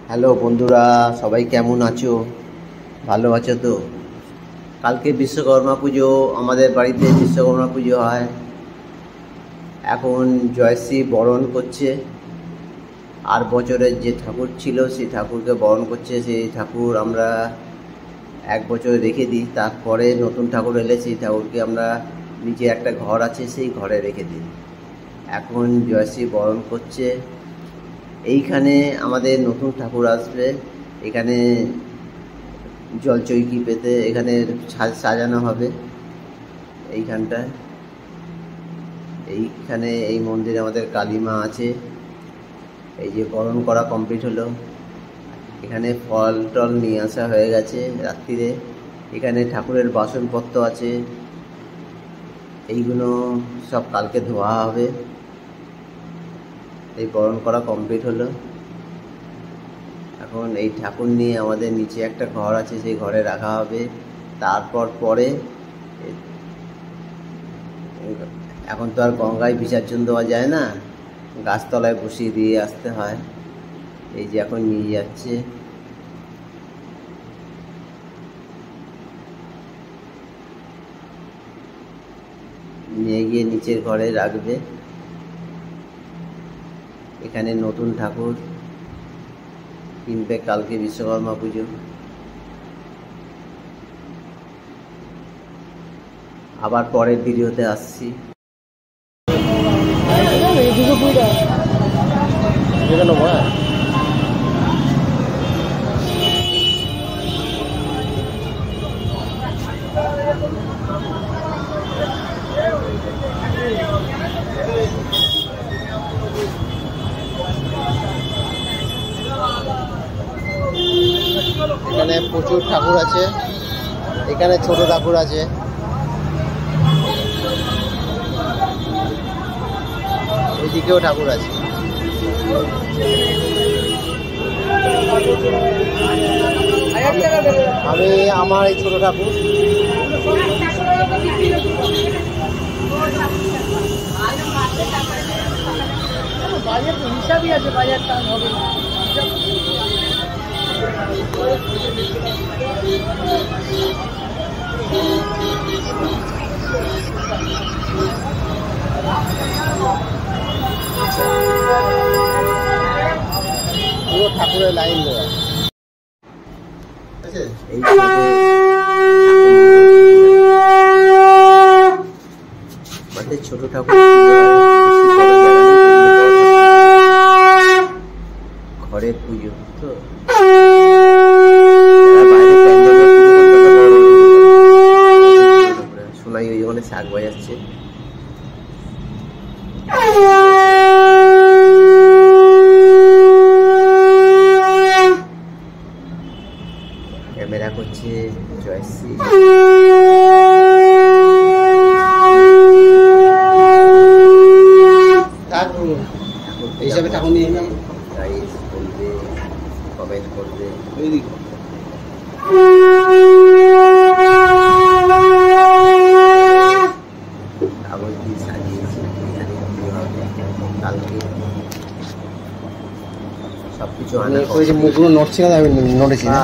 Hello বন্ধুরা, সবাই কেমন আছো? ভালো আছো তো? কালকে বিশ্বকর্মা পুজো, আমাদের বাড়িতে বিশ্বকর্মা পুজো হয়। এখন জয়শ্রী বরণ করছে, আর বছরের যে ঠাকুর ছিল সেই ঠাকুরকে বরণ করছে। সেই ঠাকুর আমরা এক বছর রেখে দিই, তারপরে নতুন ঠাকুর এলে সেই ঠাকুরকে আমরা নিচে একটা ঘর আছে সেই ঘরে রেখে দিই। এখন জয়শ্রী বরণ করছে। এইখানে আমাদের নতুন ঠাকুর আসবে, এখানে জলচৌকি পেতে এখানে সাজানো হবে। এইখানটায় এইখানে এই মন্দিরে আমাদের কালীমা আছে। এই যে বরণ করা কমপ্লিট হলো, এখানে ফল টল নিয়ে আসা হয়ে গেছে রাত্রিরে। এখানে ঠাকুরের বাসনপত্র আছে, এইগুলো সব কালকে ধোয়া হবে। এই বরণ করা কমপ্লিট হলো। এখন এই ঠাকুর নিয়ে আমাদের নিচে একটা ঘর আছে, সেই ঘরে রাখা হবে। তারপর পরে এখন তো আর গঙ্গায় বিসর্জন দেওয়া যায় না, গাছতলায় বসিয়ে দিয়ে আসতে হয়। এই যে এখন নিয়ে যাচ্ছে। নিয়ে গিয়ে নিচের ঘরে রাখবে। এখানে নতুন ঠাকুর কিনবে কালকে বিশ্বকর্মা পুজো। আবার পরের ভিডিওতে আসছি। এখানে প্রচুর ঠাকুর আছে, এখানে ছোট ঠাকুর আছে, এদিকেও ঠাকুর আছে। আমি আমার এই ছোট ঠাকুর। বাজেট হিসাবই আছে, বাজারটা হবে না। পুরো ঠাকুরের লাইন দেওয়া। এই ছোট ঠাকুর ঘরে পুজো তো শোনাই, ওই ওখানে শাক বাজাচ্ছে। ক্যামেরা করছে জয়শ্রী। এই হিসাবে ঠাকুর নিয়ে গাইজ বলবে, কমেন্ট করবে। ঠাকুর কি সাজিয়েছে, এখানে কি হবে কালকে সবকিছু। মুখগুলো নড়ছে না, আমি নড়েছি না।